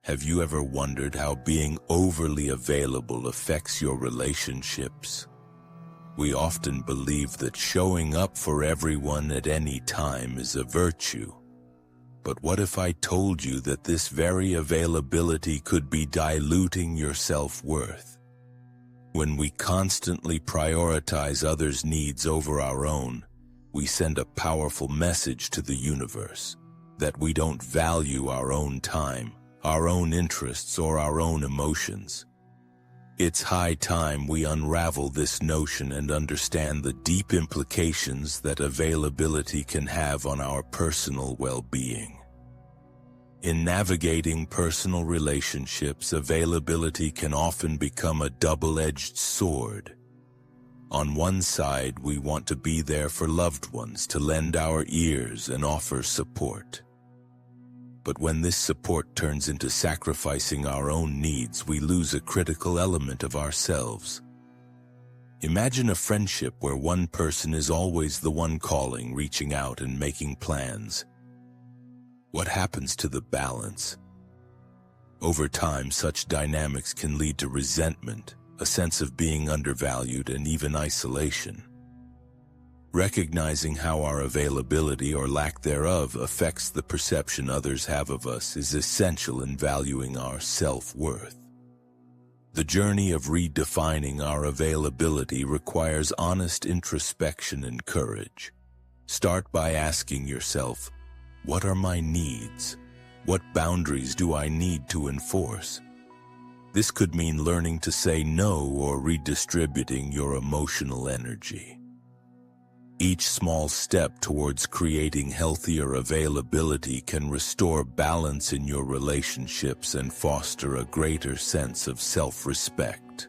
Have you ever wondered how being overly available affects your relationships? We often believe that showing up for everyone at any time is a virtue. But what if I told you that this very availability could be diluting your self-worth? When we constantly prioritize others' needs over our own, we send a powerful message to the universe that we don't value our own time, our own interests, or our own emotions. It's high time we unravel this notion and understand the deep implications that availability can have on our personal well-being. In navigating personal relationships, availability can often become a double-edged sword. On one side, we want to be there for loved ones, to lend our ears and offer support. But when this support turns into sacrificing our own needs, we lose a critical element of ourselves. Imagine a friendship where one person is always the one calling, reaching out, and making plans. What happens to the balance? Over time, such dynamics can lead to resentment, a sense of being undervalued, and even isolation. Recognizing how our availability or lack thereof affects the perception others have of us is essential in valuing our self-worth. The journey of redefining our availability requires honest introspection and courage. Start by asking yourself, what are my needs? What boundaries do I need to enforce? This could mean learning to say no or redistributing your emotional energy. Each small step towards creating healthier availability can restore balance in your relationships and foster a greater sense of self-respect.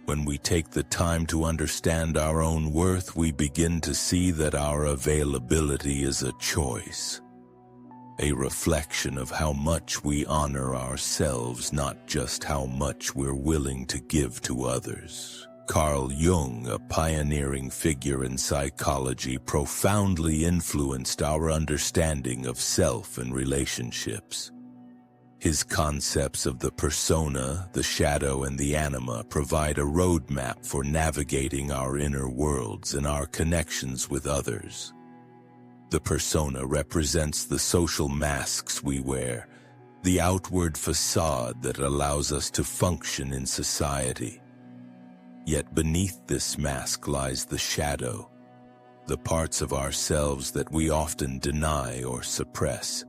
When we take the time to understand our own worth, we begin to see that our availability is a choice, a reflection of how much we honor ourselves, not just how much we're willing to give to others. Carl Jung, a pioneering figure in psychology, profoundly influenced our understanding of self and relationships. His concepts of the persona, the shadow, and the anima provide a roadmap for navigating our inner worlds and our connections with others. The persona represents the social masks we wear, the outward facade that allows us to function in society. Yet beneath this mask lies the shadow, the parts of ourselves that we often deny or suppress.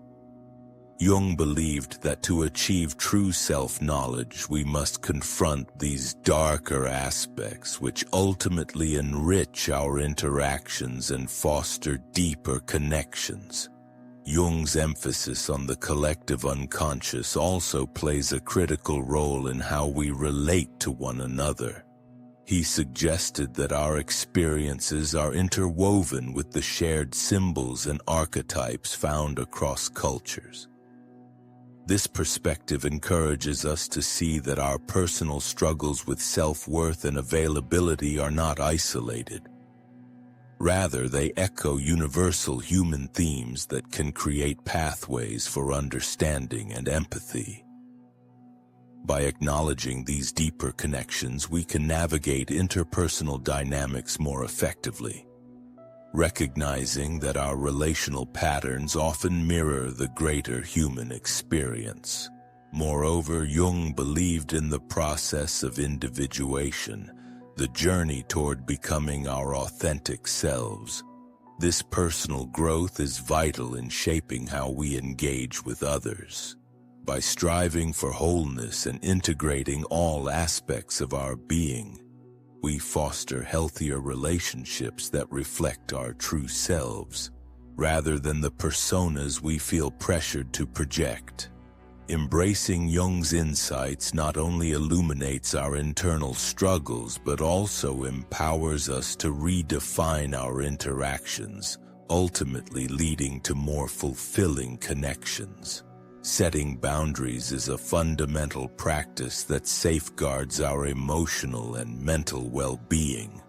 Jung believed that to achieve true self-knowledge, we must confront these darker aspects, which ultimately enrich our interactions and foster deeper connections. Jung's emphasis on the collective unconscious also plays a critical role in how we relate to one another. He suggested that our experiences are interwoven with the shared symbols and archetypes found across cultures. This perspective encourages us to see that our personal struggles with self-worth and availability are not isolated. Rather, they echo universal human themes that can create pathways for understanding and empathy. By acknowledging these deeper connections, we can navigate interpersonal dynamics more effectively, recognizing that our relational patterns often mirror the greater human experience. Moreover, Jung believed in the process of individuation, the journey toward becoming our authentic selves. This personal growth is vital in shaping how we engage with others. By striving for wholeness and integrating all aspects of our being, we foster healthier relationships that reflect our true selves, rather than the personas we feel pressured to project. Embracing Jung's insights not only illuminates our internal struggles, but also empowers us to redefine our interactions, ultimately leading to more fulfilling connections. Setting boundaries is a fundamental practice that safeguards our emotional and mental well-being.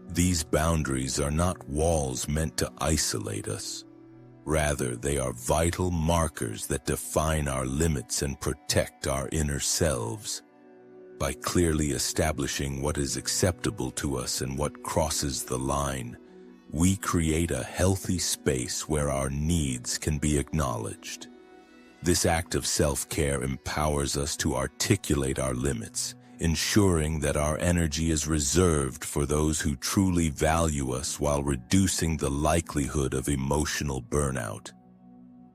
These boundaries are not walls meant to isolate us. Rather, they are vital markers that define our limits and protect our inner selves. By clearly establishing what is acceptable to us and what crosses the line, we create a healthy space where our needs can be acknowledged. This act of self-care empowers us to articulate our limits, ensuring that our energy is reserved for those who truly value us while reducing the likelihood of emotional burnout.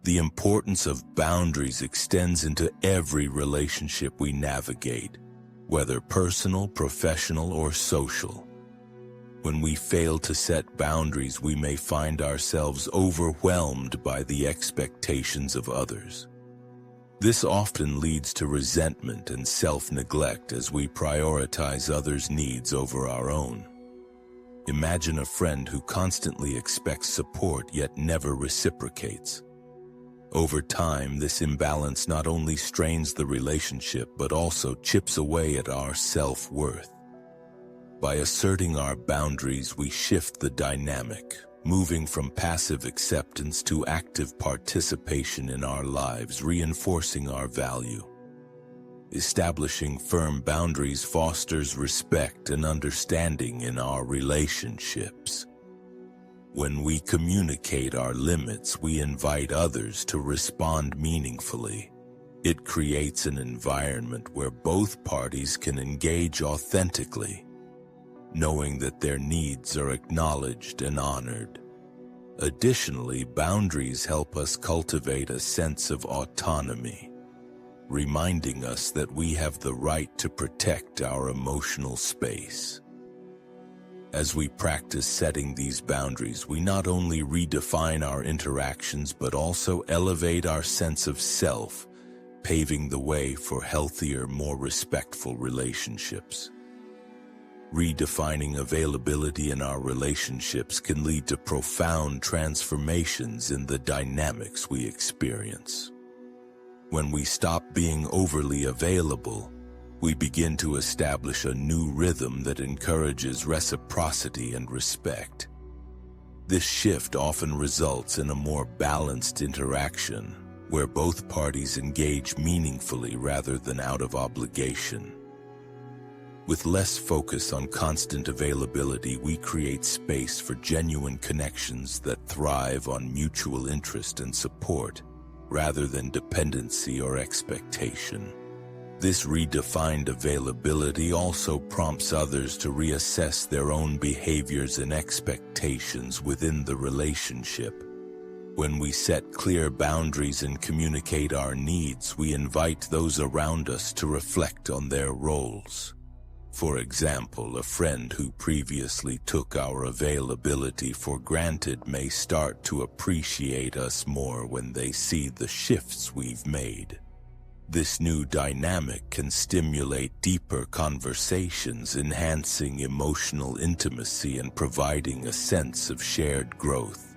The importance of boundaries extends into every relationship we navigate, whether personal, professional, or social. When we fail to set boundaries, we may find ourselves overwhelmed by the expectations of others. This often leads to resentment and self-neglect as we prioritize others' needs over our own. Imagine a friend who constantly expects support yet never reciprocates. Over time, this imbalance not only strains the relationship but also chips away at our self-worth. By asserting our boundaries, we shift the dynamic, moving from passive acceptance to active participation in our lives, reinforcing our value. Establishing firm boundaries fosters respect and understanding in our relationships. When we communicate our limits, we invite others to respond meaningfully. It creates an environment where both parties can engage authentically, knowing that their needs are acknowledged and honored. Additionally, boundaries help us cultivate a sense of autonomy, reminding us that we have the right to protect our emotional space. As we practice setting these boundaries, we not only redefine our interactions but also elevate our sense of self, paving the way for healthier, more respectful relationships. Redefining availability in our relationships can lead to profound transformations in the dynamics we experience. When we stop being overly available, we begin to establish a new rhythm that encourages reciprocity and respect. This shift often results in a more balanced interaction, where both parties engage meaningfully rather than out of obligation. With less focus on constant availability, we create space for genuine connections that thrive on mutual interest and support, rather than dependency or expectation. This redefined availability also prompts others to reassess their own behaviors and expectations within the relationship. When we set clear boundaries and communicate our needs, we invite those around us to reflect on their roles. For example, a friend who previously took our availability for granted may start to appreciate us more when they see the shifts we've made. This new dynamic can stimulate deeper conversations, enhancing emotional intimacy and providing a sense of shared growth.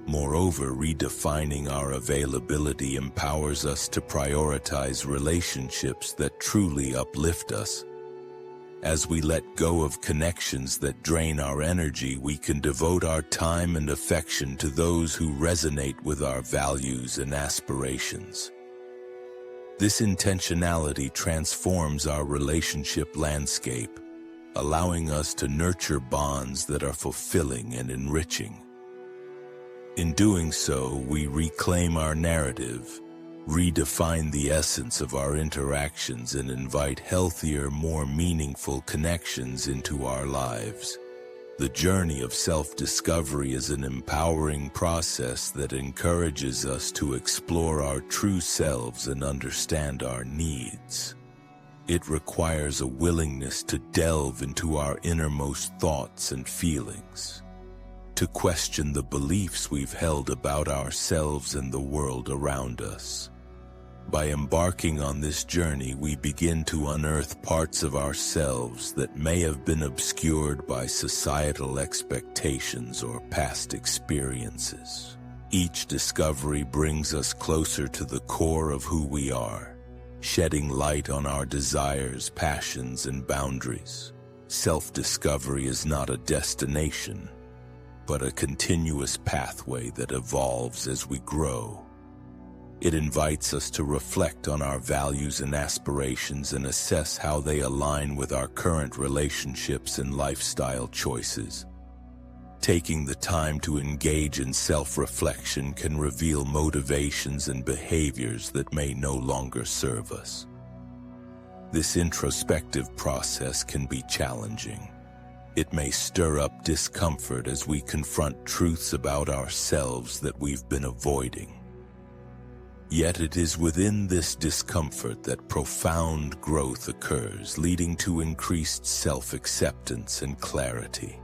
Moreover, redefining our availability empowers us to prioritize relationships that truly uplift us. As we let go of connections that drain our energy, we can devote our time and affection to those who resonate with our values and aspirations. This intentionality transforms our relationship landscape, allowing us to nurture bonds that are fulfilling and enriching. In doing so, we reclaim our narrative, redefine the essence of our interactions, and invite healthier, more meaningful connections into our lives. The journey of self-discovery is an empowering process that encourages us to explore our true selves and understand our needs. It requires a willingness to delve into our innermost thoughts and feelings, to question the beliefs we've held about ourselves and the world around us. By embarking on this journey, we begin to unearth parts of ourselves that may have been obscured by societal expectations or past experiences. Each discovery brings us closer to the core of who we are, shedding light on our desires, passions, and boundaries. Self-discovery is not a destination. but a continuous pathway that evolves as we grow. It invites us to reflect on our values and aspirations and assess how they align with our current relationships and lifestyle choices. Taking the time to engage in self-reflection can reveal motivations and behaviors that may no longer serve us. This introspective process can be challenging. It may stir up discomfort as we confront truths about ourselves that we've been avoiding. Yet it is within this discomfort that profound growth occurs, leading to increased self-acceptance and clarity.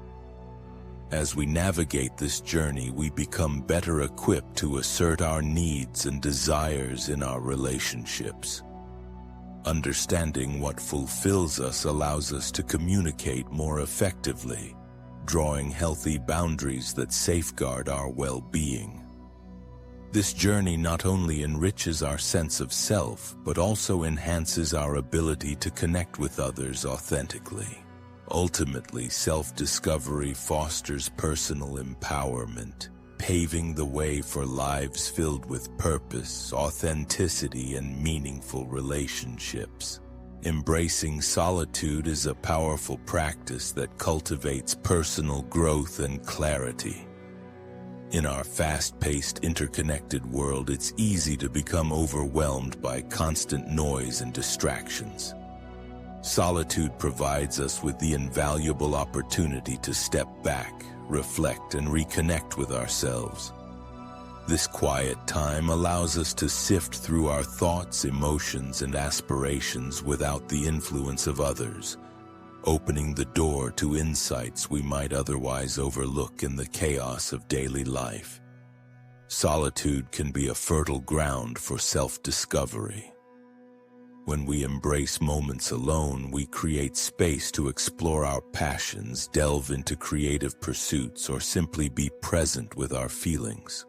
As we navigate this journey, we become better equipped to assert our needs and desires in our relationships. Understanding what fulfills us allows us to communicate more effectively, drawing healthy boundaries that safeguard our well-being. This journey not only enriches our sense of self, but also enhances our ability to connect with others authentically. Ultimately, self-discovery fosters personal empowerment, paving the way for lives filled with purpose, authenticity, and meaningful relationships. Embracing solitude is a powerful practice that cultivates personal growth and clarity. In our fast-paced, interconnected world, it's easy to become overwhelmed by constant noise and distractions. Solitude provides us with the invaluable opportunity to step back, reflect, and reconnect with ourselves. This quiet time allows us to sift through our thoughts, emotions, and aspirations without the influence of others, opening the door to insights we might otherwise overlook in the chaos of daily life. Solitude can be a fertile ground for self-discovery. When we embrace moments alone, we create space to explore our passions, delve into creative pursuits, or simply be present with our feelings.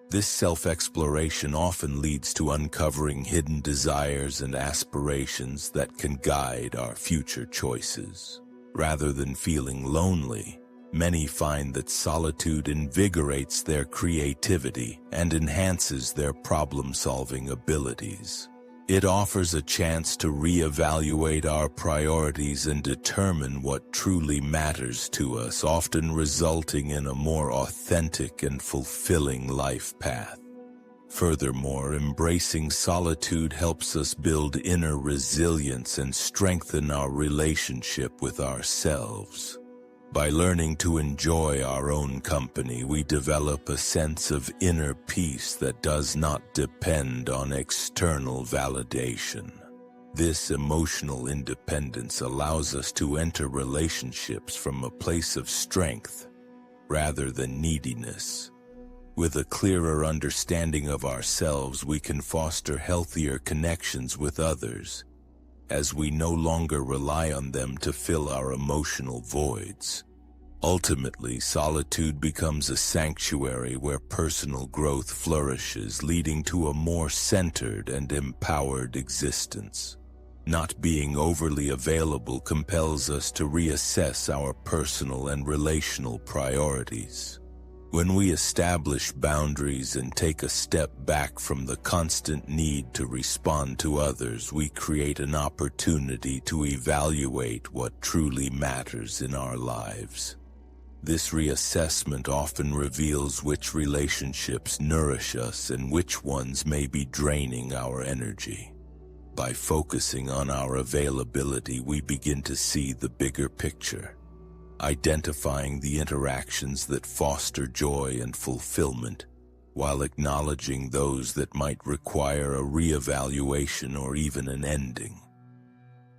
This self-exploration often leads to uncovering hidden desires and aspirations that can guide our future choices. Rather than feeling lonely, many find that solitude invigorates their creativity and enhances their problem-solving abilities. It offers a chance to reevaluate our priorities and determine what truly matters to us, often resulting in a more authentic and fulfilling life path. Furthermore, embracing solitude helps us build inner resilience and strengthen our relationship with ourselves. By learning to enjoy our own company, we develop a sense of inner peace that does not depend on external validation. This emotional independence allows us to enter relationships from a place of strength rather than neediness. With a clearer understanding of ourselves, we can foster healthier connections with others, as we no longer rely on them to fill our emotional voids. Ultimately, solitude becomes a sanctuary where personal growth flourishes, leading to a more centered and empowered existence. Not being overly available compels us to reassess our personal and relational priorities. When we establish boundaries and take a step back from the constant need to respond to others, we create an opportunity to evaluate what truly matters in our lives. This reassessment often reveals which relationships nourish us and which ones may be draining our energy. By focusing on our availability, we begin to see the bigger picture, identifying the interactions that foster joy and fulfillment, while acknowledging those that might require a reevaluation or even an ending.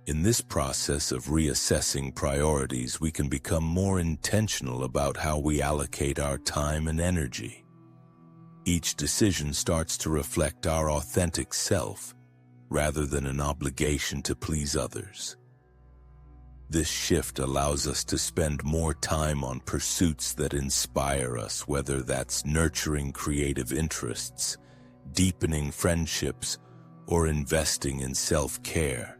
In this process of reassessing priorities, we can become more intentional about how we allocate our time and energy. Each decision starts to reflect our authentic self, rather than an obligation to please others. This shift allows us to spend more time on pursuits that inspire us, whether that's nurturing creative interests, deepening friendships, or investing in self-care.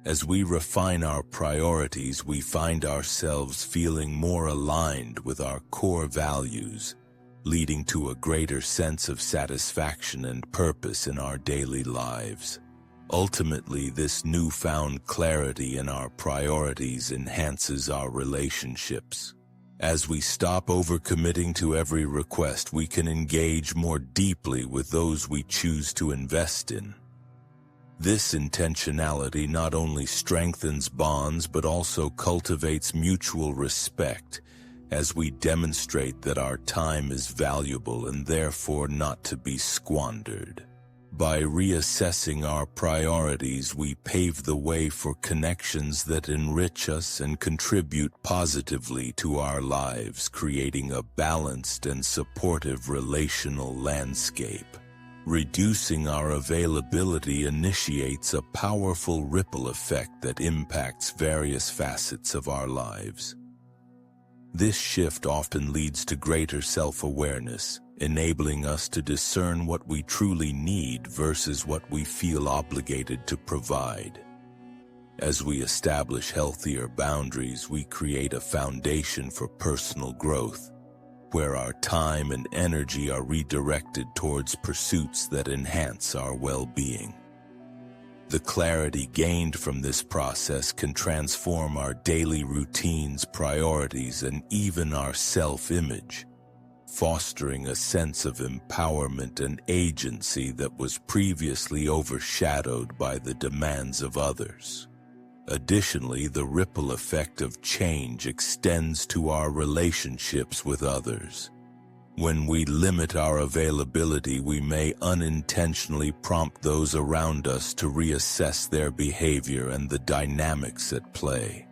As we refine our priorities, we find ourselves feeling more aligned with our core values, leading to a greater sense of satisfaction and purpose in our daily lives. Ultimately, this newfound clarity in our priorities enhances our relationships. As we stop overcommitting to every request, we can engage more deeply with those we choose to invest in. This intentionality not only strengthens bonds but also cultivates mutual respect, as we demonstrate that our time is valuable and therefore not to be squandered. By reassessing our priorities, we pave the way for connections that enrich us and contribute positively to our lives, creating a balanced and supportive relational landscape. Reducing our availability initiates a powerful ripple effect that impacts various facets of our lives. This shift often leads to greater self-awareness, enabling us to discern what we truly need versus what we feel obligated to provide. As we establish healthier boundaries, we create a foundation for personal growth, where our time and energy are redirected towards pursuits that enhance our well-being. The clarity gained from this process can transform our daily routines, priorities, and even our self-image, fostering a sense of empowerment and agency that was previously overshadowed by the demands of others. Additionally, the ripple effect of change extends to our relationships with others. When we limit our availability, we may unintentionally prompt those around us to reassess their behavior and the dynamics at play.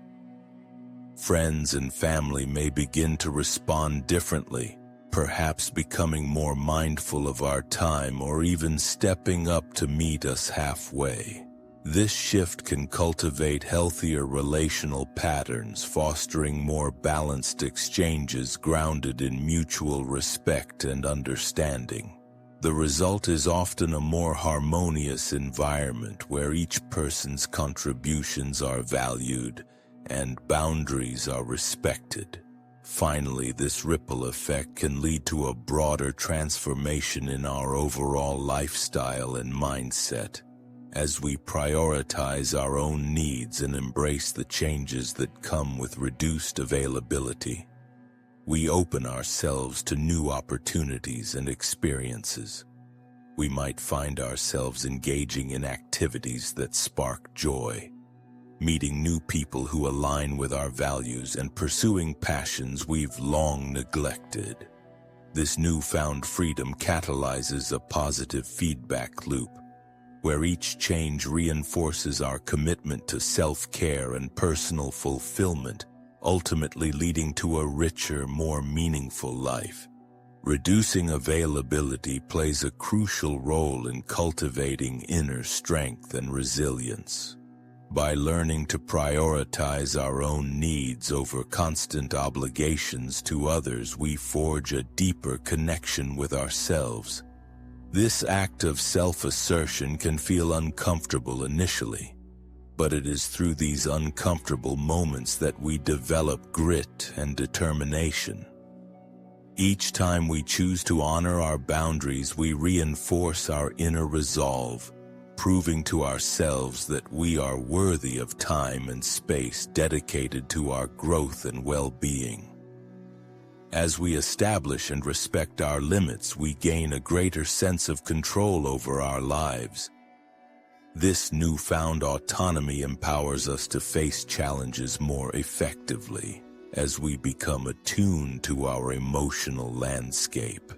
Friends and family may begin to respond differently, perhaps becoming more mindful of our time or even stepping up to meet us halfway. This shift can cultivate healthier relational patterns, fostering more balanced exchanges grounded in mutual respect and understanding. The result is often a more harmonious environment where each person's contributions are valued and boundaries are respected. Finally, this ripple effect can lead to a broader transformation in our overall lifestyle and mindset. As we prioritize our own needs and embrace the changes that come with reduced availability, we open ourselves to new opportunities and experiences. We might find ourselves engaging in activities that spark joy, meeting new people who align with our values, and pursuing passions we've long neglected. This newfound freedom catalyzes a positive feedback loop, where each change reinforces our commitment to self-care and personal fulfillment, ultimately leading to a richer, more meaningful life. Reducing availability plays a crucial role in cultivating inner strength and resilience. By learning to prioritize our own needs over constant obligations to others, we forge a deeper connection with ourselves. This act of self-assertion can feel uncomfortable initially, but it is through these uncomfortable moments that we develop grit and determination. Each time we choose to honor our boundaries, we reinforce our inner resolve, proving to ourselves that we are worthy of time and space dedicated to our growth and well-being. As we establish and respect our limits, we gain a greater sense of control over our lives. This newfound autonomy empowers us to face challenges more effectively as we become attuned to our emotional landscape.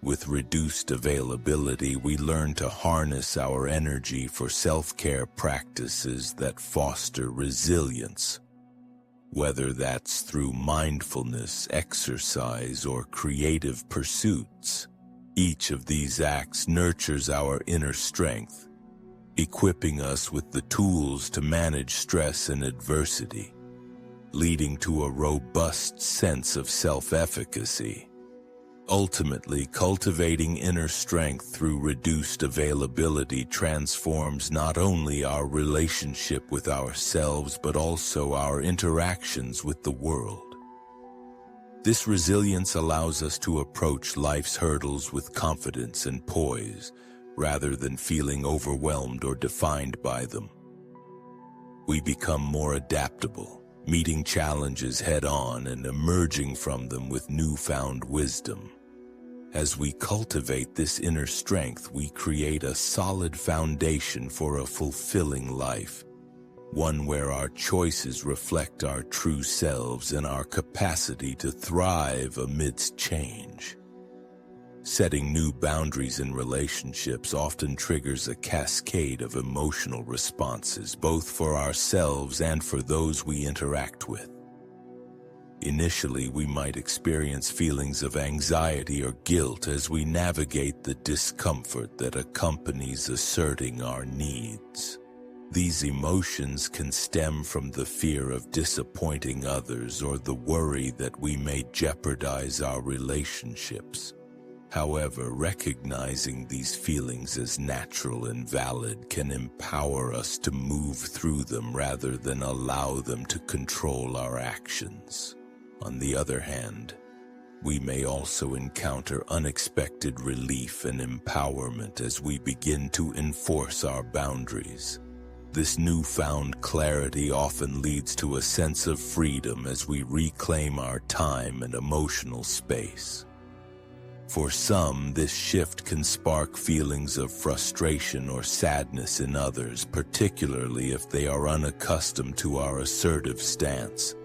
With reduced availability, we learn to harness our energy for self-care practices that foster resilience. Whether that's through mindfulness, exercise, or creative pursuits, each of these acts nurtures our inner strength, equipping us with the tools to manage stress and adversity, leading to a robust sense of self-efficacy. Ultimately, cultivating inner strength through reduced availability transforms not only our relationship with ourselves but also our interactions with the world. This resilience allows us to approach life's hurdles with confidence and poise, rather than feeling overwhelmed or defined by them. We become more adaptable, meeting challenges head-on and emerging from them with newfound wisdom. As we cultivate this inner strength, we create a solid foundation for a fulfilling life, one where our choices reflect our true selves and our capacity to thrive amidst change. Setting new boundaries in relationships often triggers a cascade of emotional responses, both for ourselves and for those we interact with. Initially, we might experience feelings of anxiety or guilt as we navigate the discomfort that accompanies asserting our needs. These emotions can stem from the fear of disappointing others or the worry that we may jeopardize our relationships. However, recognizing these feelings as natural and valid can empower us to move through them rather than allow them to control our actions. On the other hand, we may also encounter unexpected relief and empowerment as we begin to enforce our boundaries. This newfound clarity often leads to a sense of freedom as we reclaim our time and emotional space. For some, this shift can spark feelings of frustration or sadness in others, particularly if they are unaccustomed to our assertive stance.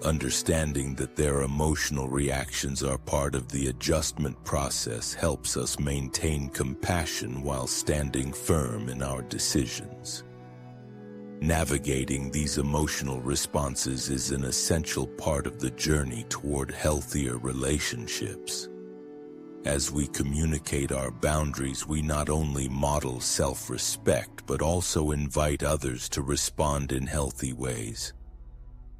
Understanding that their emotional reactions are part of the adjustment process helps us maintain compassion while standing firm in our decisions. Navigating these emotional responses is an essential part of the journey toward healthier relationships. As we communicate our boundaries, we not only model self-respect but also invite others to respond in healthy ways.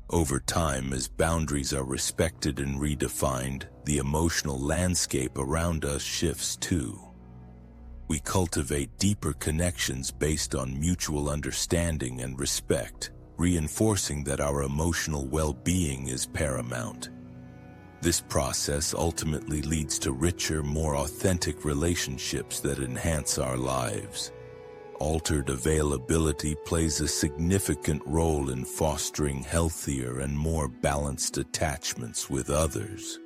Over time, as boundaries are respected and redefined, the emotional landscape around us shifts too. We cultivate deeper connections based on mutual understanding and respect, reinforcing that our emotional well-being is paramount. This process ultimately leads to richer, more authentic relationships that enhance our lives. Altered availability plays a significant role in fostering healthier and more balanced attachments with others.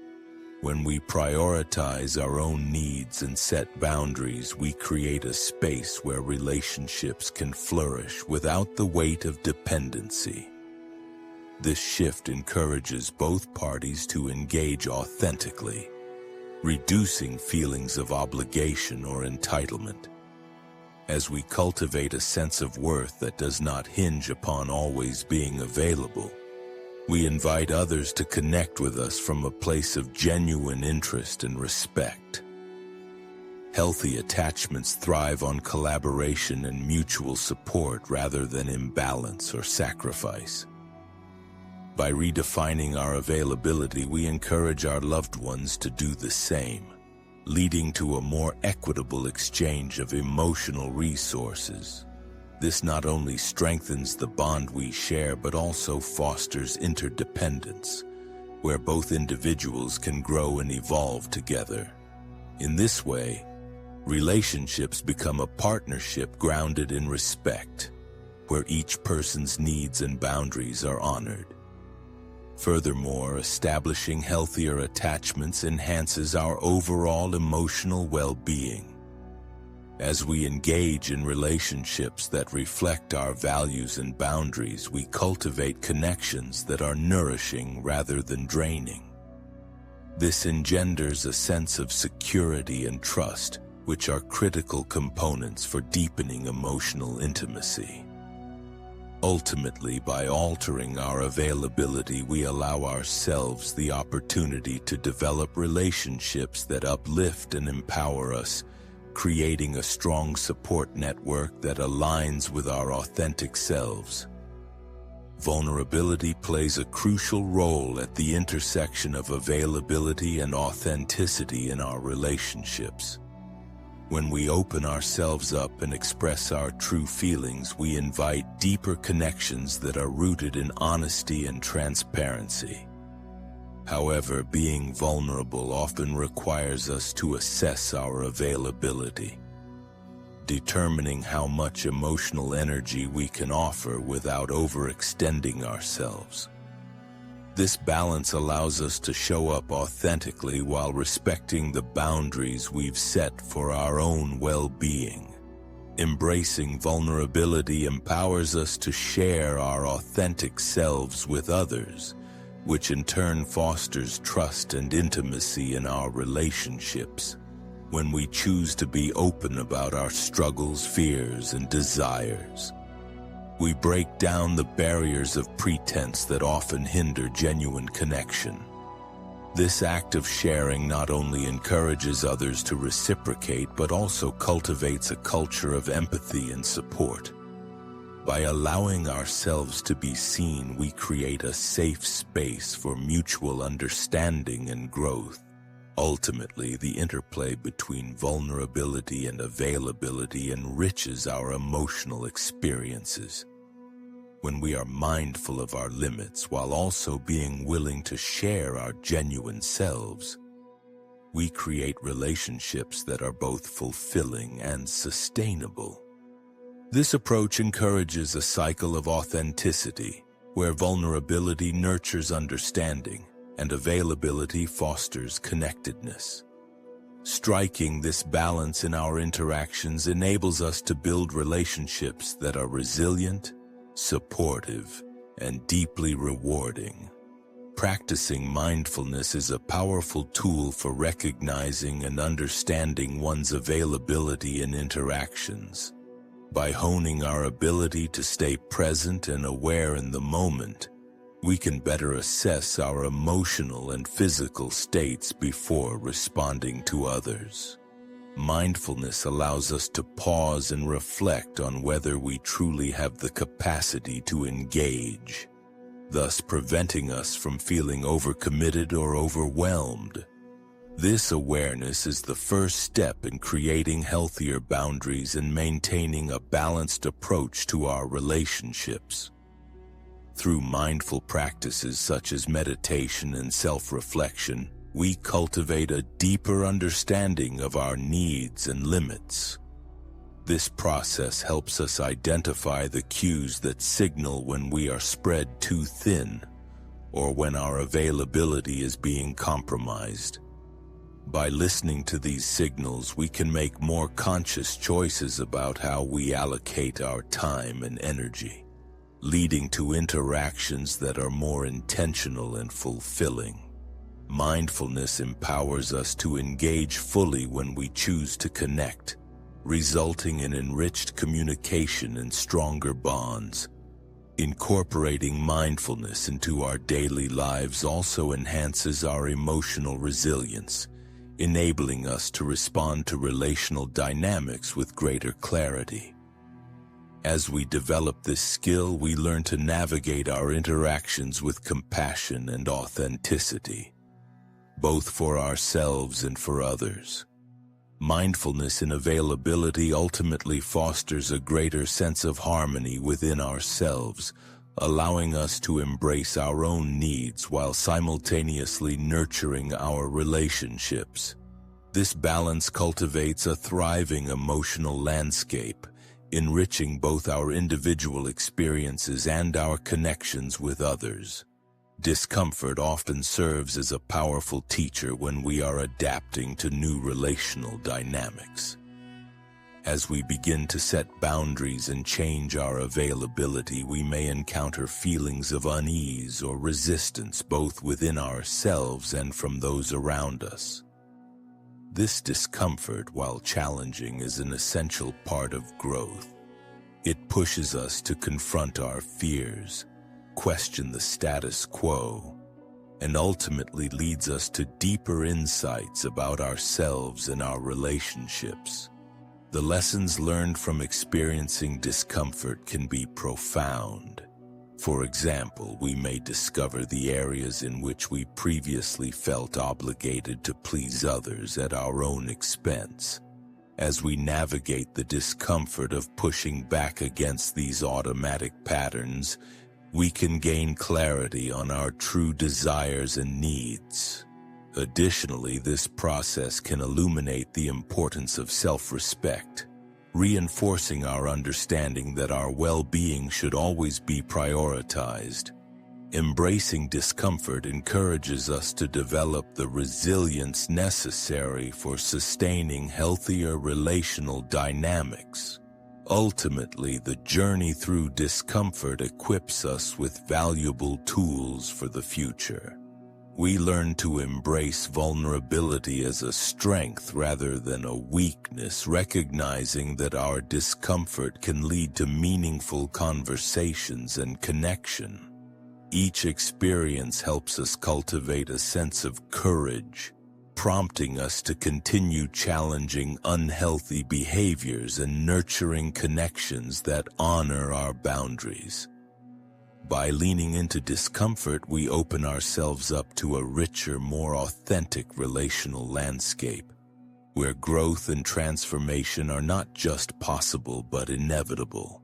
When we prioritize our own needs and set boundaries, we create a space where relationships can flourish without the weight of dependency. This shift encourages both parties to engage authentically, reducing feelings of obligation or entitlement. As we cultivate a sense of worth that does not hinge upon always being available, we invite others to connect with us from a place of genuine interest and respect. Healthy attachments thrive on collaboration and mutual support rather than imbalance or sacrifice. By redefining our availability, we encourage our loved ones to do the same, leading to a more equitable exchange of emotional resources. This not only strengthens the bond we share but also fosters interdependence, where both individuals can grow and evolve together. In this way, relationships become a partnership grounded in respect, where each person's needs and boundaries are honored. Furthermore, establishing healthier attachments enhances our overall emotional well-being. As we engage in relationships that reflect our values and boundaries, we cultivate connections that are nourishing rather than draining. This engenders a sense of security and trust, which are critical components for deepening emotional intimacy. Ultimately, by altering our availability, we allow ourselves the opportunity to develop relationships that uplift and empower us, creating a strong support network that aligns with our authentic selves. Vulnerability plays a crucial role at the intersection of availability and authenticity in our relationships. When we open ourselves up and express our true feelings, we invite deeper connections that are rooted in honesty and transparency. However, being vulnerable often requires us to assess our availability, determining how much emotional energy we can offer without overextending ourselves. This balance allows us to show up authentically while respecting the boundaries we've set for our own well-being. Embracing vulnerability empowers us to share our authentic selves with others, which in turn fosters trust and intimacy in our relationships. When we choose to be open about our struggles, fears, and desires, we break down the barriers of pretense that often hinder genuine connection. This act of sharing not only encourages others to reciprocate, but also cultivates a culture of empathy and support. By allowing ourselves to be seen, we create a safe space for mutual understanding and growth. Ultimately, the interplay between vulnerability and availability enriches our emotional experiences. When we are mindful of our limits while also being willing to share our genuine selves, we create relationships that are both fulfilling and sustainable. This approach encourages a cycle of authenticity, where vulnerability nurtures understanding and availability fosters connectedness. Striking this balance in our interactions enables us to build relationships that are resilient, supportive, and deeply rewarding. Practicing mindfulness is a powerful tool for recognizing and understanding one's availability in interactions. By honing our ability to stay present and aware in the moment, we can better assess our emotional and physical states before responding to others. Mindfulness allows us to pause and reflect on whether we truly have the capacity to engage, thus preventing us from feeling overcommitted or overwhelmed. This awareness is the first step in creating healthier boundaries and maintaining a balanced approach to our relationships. Through mindful practices such as meditation and self-reflection, we cultivate a deeper understanding of our needs and limits. This process helps us identify the cues that signal when we are spread too thin or when our availability is being compromised. By listening to these signals, we can make more conscious choices about how we allocate our time and energy, leading to interactions that are more intentional and fulfilling. Mindfulness empowers us to engage fully when we choose to connect, resulting in enriched communication and stronger bonds. Incorporating mindfulness into our daily lives also enhances our emotional resilience, enabling us to respond to relational dynamics with greater clarity. As we develop this skill, we learn to navigate our interactions with compassion and authenticity, both for ourselves and for others. Mindfulness in availability ultimately fosters a greater sense of harmony within ourselves, allowing us to embrace our own needs while simultaneously nurturing our relationships. This balance cultivates a thriving emotional landscape, enriching both our individual experiences and our connections with others. Discomfort often serves as a powerful teacher when we are adapting to new relational dynamics. As we begin to set boundaries and change our availability, we may encounter feelings of unease or resistance both within ourselves and from those around us. This discomfort, while challenging, is an essential part of growth. It pushes us to confront our fears, question the status quo, and ultimately leads us to deeper insights about ourselves and our relationships. The lessons learned from experiencing discomfort can be profound, For example, we may discover the areas in which we previously felt obligated to please others at our own expense. As we navigate the discomfort of pushing back against these automatic patterns, we can gain clarity on our true desires and needs. Additionally, this process can illuminate the importance of self-respect, reinforcing our understanding that our well-being should always be prioritized. Embracing discomfort encourages us to develop the resilience necessary for sustaining healthier relational dynamics. Ultimately, the journey through discomfort equips us with valuable tools for the future. We learn to embrace vulnerability as a strength rather than a weakness, recognizing that our discomfort can lead to meaningful conversations and connection. Each experience helps us cultivate a sense of courage, prompting us to continue challenging unhealthy behaviors and nurturing connections that honor our boundaries. By leaning into discomfort, we open ourselves up to a richer, more authentic relational landscape, where growth and transformation are not just possible but inevitable.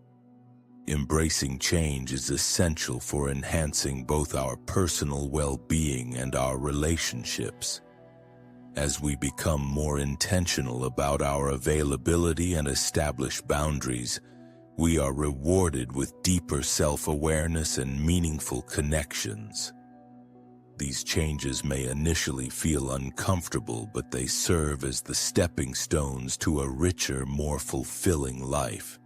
Embracing change is essential for enhancing both our personal well-being and our relationships. As we become more intentional about our availability and establish boundaries, we are rewarded with deeper self-awareness and meaningful connections. These changes may initially feel uncomfortable, but they serve as the stepping stones to a richer, more fulfilling life.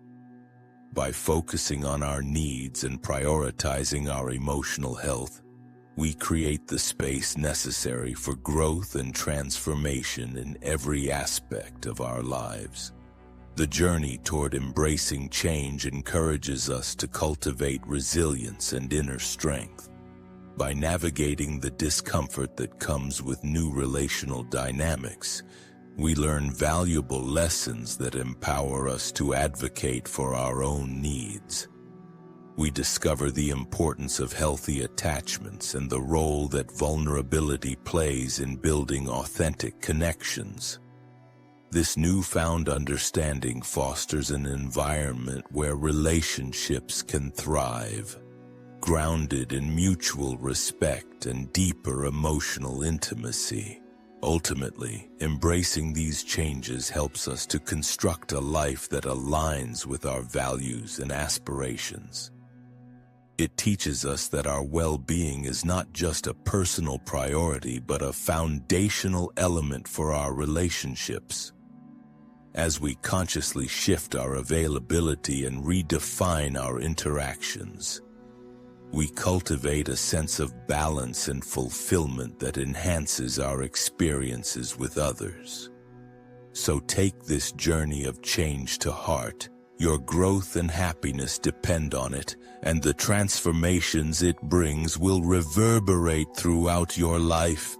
By focusing on our needs and prioritizing our emotional health, we create the space necessary for growth and transformation in every aspect of our lives. The journey toward embracing change encourages us to cultivate resilience and inner strength. By navigating the discomfort that comes with new relational dynamics, we learn valuable lessons that empower us to advocate for our own needs. We discover the importance of healthy attachments and the role that vulnerability plays in building authentic connections. This newfound understanding fosters an environment where relationships can thrive, grounded in mutual respect and deeper emotional intimacy. Ultimately, embracing these changes helps us to construct a life that aligns with our values and aspirations. It teaches us that our well-being is not just a personal priority but a foundational element for our relationships. As we consciously shift our availability and redefine our interactions, we cultivate a sense of balance and fulfillment that enhances our experiences with others. So take this journey of change to heart. Your growth and happiness depend on it, and the transformations it brings will reverberate throughout your life.